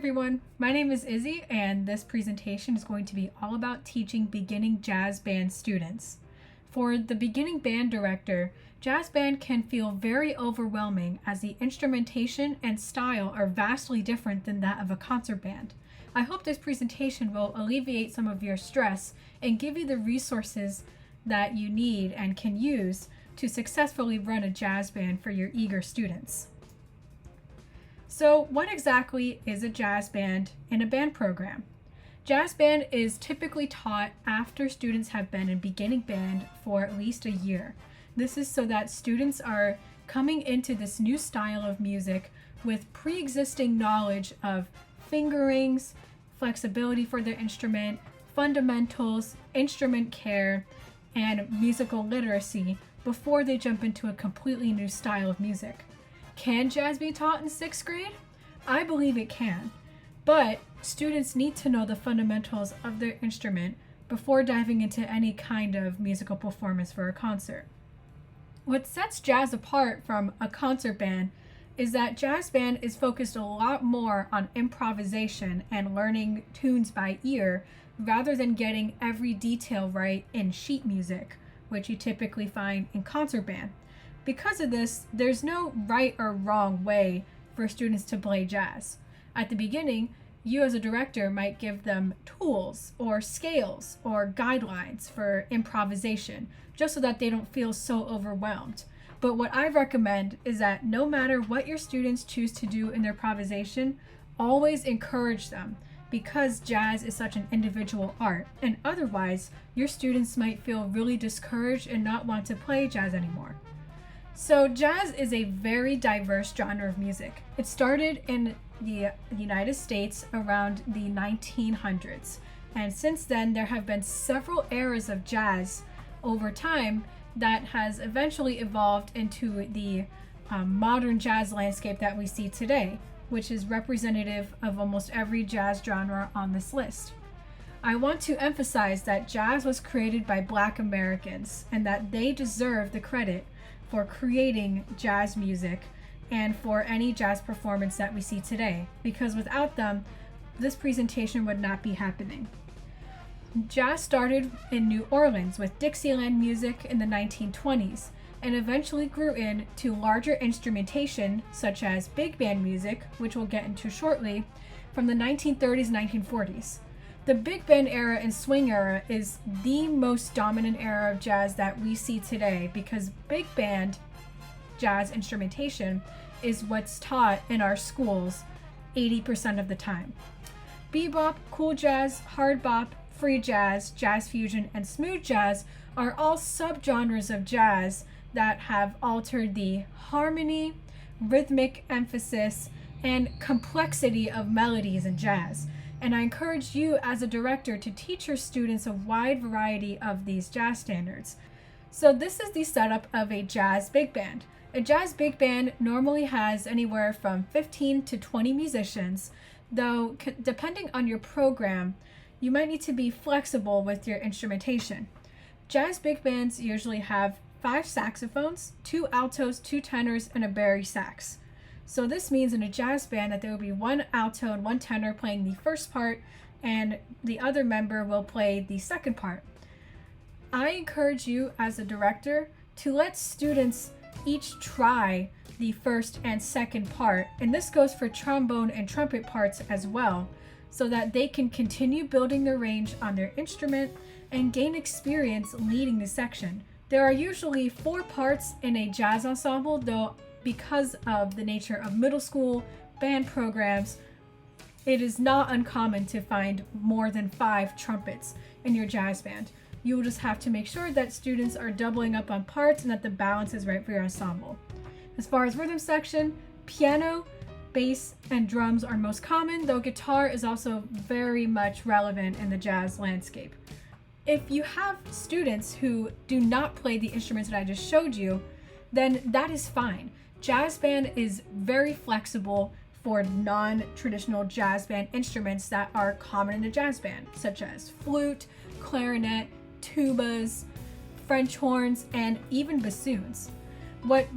everyone, my name is Izzy and this presentation is going to be all about teaching beginning jazz band students. For the beginning band director, jazz band can feel very overwhelming as the instrumentation and style are vastly different than that of a concert band. I hope this presentation will alleviate some of your stress and give you the resources that you need and can use to successfully run a jazz band for your eager students. So what exactly is a jazz band in a band program? Jazz band is typically taught after students have been in beginning band for at least a year. This is so that students are coming into this new style of music with pre-existing knowledge of fingerings, flexibility for their instrument, fundamentals, instrument care, and musical literacy before they jump into a completely new style of music. Can jazz be taught in 6th grade? I believe it can, but students need to know the fundamentals of their instrument before diving into any kind of musical performance for a concert. What sets jazz apart from a concert band is that jazz band is focused a lot more on improvisation and learning tunes by ear rather than getting every detail right in sheet music, which you typically find in concert band. Because of this, there's no right or wrong way for students to play jazz. At the beginning, you as a director might give them tools or scales or guidelines for improvisation, just so that they don't feel so overwhelmed. But what I recommend is that no matter what your students choose to do in their improvisation, always encourage them, because jazz is such an individual art, and otherwise your students might feel really discouraged and not want to play jazz anymore. So jazz is a very diverse genre of music. It started in the United States around the 1900s, and since then there have been several eras of jazz over time that has eventually evolved into the modern jazz landscape that we see today, which is representative of almost every jazz genre on this list. I want to emphasize that jazz was created by Black Americans and that they deserve the credit for creating jazz music and for any jazz performance that we see today, because without them, this presentation would not be happening. Jazz started in New Orleans with Dixieland music in the 1920s and eventually grew into larger instrumentation such as big band music, which we'll get into shortly, from the 1930s and 1940s. The big band era and swing era is the most dominant era of jazz that we see today, because big band jazz instrumentation is what's taught in our schools 80% of the time. Bebop, cool jazz, hard bop, free jazz, jazz fusion, and smooth jazz are all subgenres of jazz that have altered the harmony, rhythmic emphasis, and complexity of melodies in jazz. And I encourage you as a director to teach your students a wide variety of these jazz standards. So this is the setup of a jazz big band. A jazz big band normally has anywhere from 15 to 20 musicians, though depending on your program, you might need to be flexible with your instrumentation. Jazz big bands usually have 5 saxophones, 2 altos, 2 tenors, and a bari sax. So this means in a jazz band that there will be 1 alto and 1 tenor playing the first part, and the other member will play the second part. I encourage you as a director to let students each try the first and second part, and this goes for trombone and trumpet parts as well, so that they can continue building their range on their instrument and gain experience leading the section. There are usually 4 parts in a jazz ensemble, though because of the nature of middle school band programs, it is not uncommon to find more than 5 trumpets in your jazz band. You will just have to make sure that students are doubling up on parts and that the balance is right for your ensemble. As far as rhythm section, piano, bass, and drums are most common, though guitar is also very much relevant in the jazz landscape. If you have students who do not play the instruments that I just showed you, then that is fine. Jazz band is very flexible for non-traditional jazz band instruments that are common in a jazz band, such as flute, clarinet, tubas, French horns, and even bassoons. What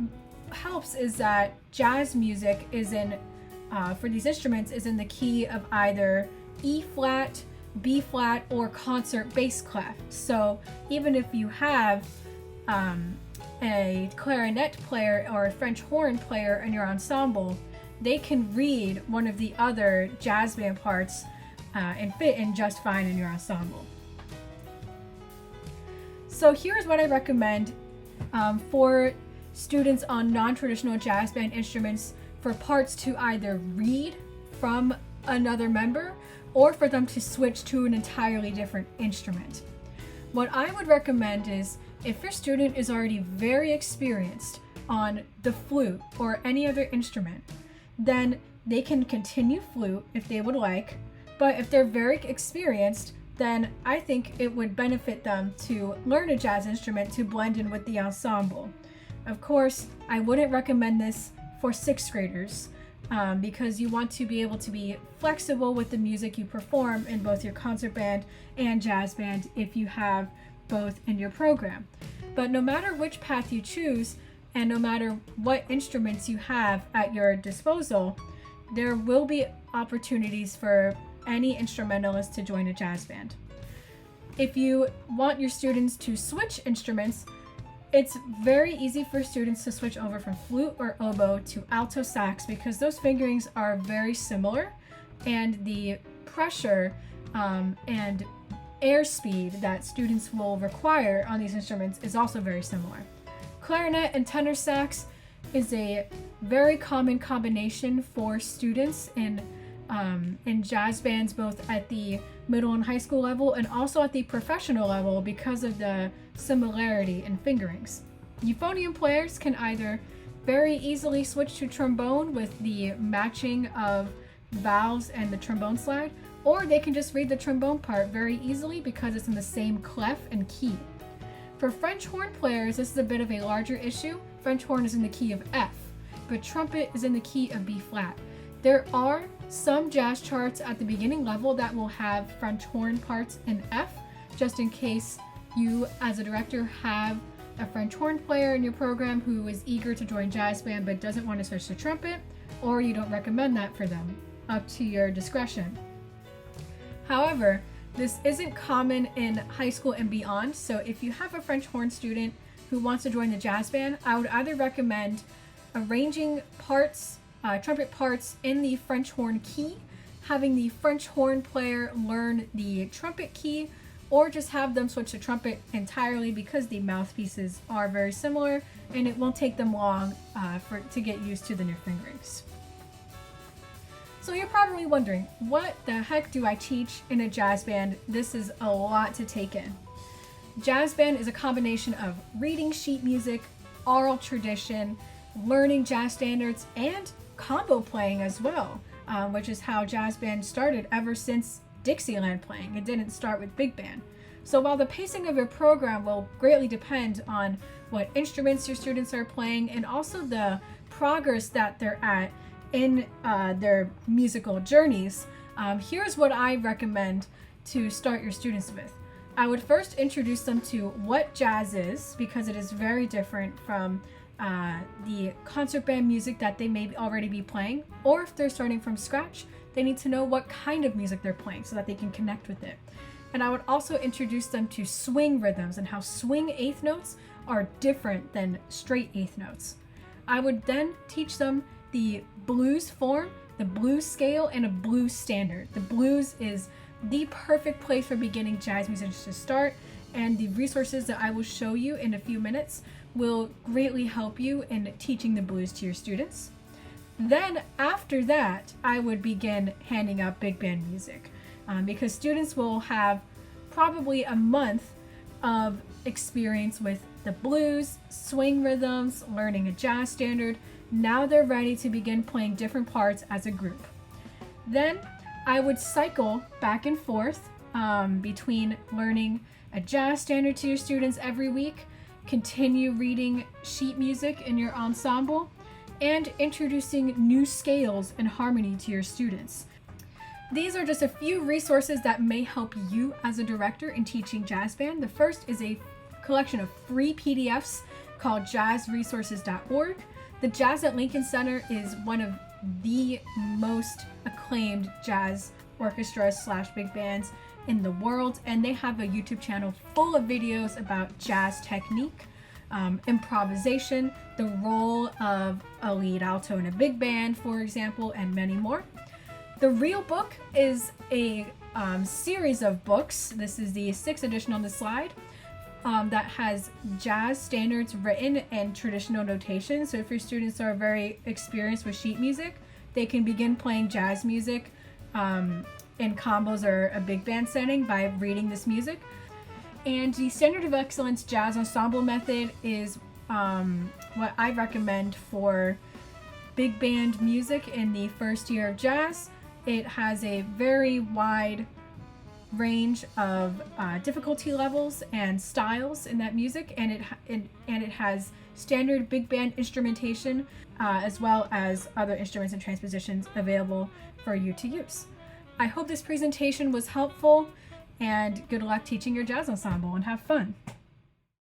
helps is that jazz music is in for these instruments is in the key of either E flat, B flat, or concert bass clef. So even if you have a clarinet player or a French horn player in your ensemble, they can read one of the other jazz band parts and fit in just fine in your ensemble. So here's what I recommend for students on non-traditional jazz band instruments for parts to either read from another member or for them to switch to an entirely different instrument. What I would recommend is if your student is already very experienced on the flute or any other instrument, then they can continue flute if they would like, but if they're very experienced, then I think it would benefit them to learn a jazz instrument to blend in with the ensemble. Of course, I wouldn't recommend this for 6th graders because you want to be able to be flexible with the music you perform in both your concert band and jazz band if you have both in your program. But no matter which path you choose and no matter what instruments you have at your disposal, there will be opportunities for any instrumentalist to join a jazz band. If you want your students to switch instruments, it's very easy for students to switch over from flute or oboe to alto sax because those fingerings are very similar and the pressure and airspeed that students will require on these instruments is also very similar. Clarinet and tenor sax is a very common combination for students in jazz bands, both at the middle and high school level and also at the professional level because of the similarity in fingerings. Euphonium players can either very easily switch to trombone with the matching of valves and the trombone slide, or they can just read the trombone part very easily because it's in the same clef and key. For French horn players, this is a bit of a larger issue. French horn is in the key of F, but trumpet is in the key of B flat. There are some jazz charts at the beginning level that will have French horn parts in F, just in case you as a director have a French horn player in your program who is eager to join jazz band but doesn't want to switch to trumpet, or you don't recommend that for them. Up to your discretion. However, this isn't common in high school and beyond, so if you have a French horn student who wants to join the jazz band, I would either recommend arranging parts, trumpet parts in the French horn key, having the French horn player learn the trumpet key, or just have them switch to trumpet entirely because the mouthpieces are very similar and it won't take them long to get used to the new fingerings. So you're probably wondering, what the heck do I teach in a jazz band? This is a lot to take in. Jazz band is a combination of reading sheet music, oral tradition, learning jazz standards, and combo playing as well, which is how jazz band started ever since Dixieland playing. It didn't start with big band. So while the pacing of your program will greatly depend on what instruments your students are playing and also the progress that they're at in their musical journeys, here's what I recommend to start your students with. I would first introduce them to what jazz is, because it is very different from the concert band music that they may already be playing, or if they're starting from scratch, they need to know what kind of music they're playing so that they can connect with it. And I would also introduce them to swing rhythms and how swing eighth notes are different than straight eighth notes. I would then teach them the blues form, the blues scale, and a blues standard. The blues is the perfect place for beginning jazz musicians to start, and the resources that I will show you in a few minutes will greatly help you in teaching the blues to your students. Then after that, I would begin handing out big band music because students will have probably a month of experience with the blues, swing rhythms, learning a jazz standard. Now they're ready to begin playing different parts as a group. Then I would cycle back and forth between learning a jazz standard to your students every week, continue reading sheet music in your ensemble, and introducing new scales and harmony to your students. These are just a few resources that may help you as a director in teaching jazz band. The first is a collection of free PDFs called jazzresources.org. The Jazz at Lincoln Center is one of the most acclaimed jazz orchestras / big bands in the world, and they have a YouTube channel full of videos about jazz technique, improvisation, the role of a lead alto in a big band, for example, and many more. The Real Book is a series of books. This is the 6th edition on the slide, that has jazz standards written in traditional notation. So if your students are very experienced with sheet music, they can begin playing jazz music in combos or a big band setting by reading this music. And the Standard of Excellence Jazz Ensemble Method is what I recommend for big band music in the first year of jazz. It has a very wide range of difficulty levels and styles in that music, and it has standard big band instrumentation as well as other instruments and transpositions available for you to use. I hope this presentation was helpful, and good luck teaching your jazz ensemble, and have fun.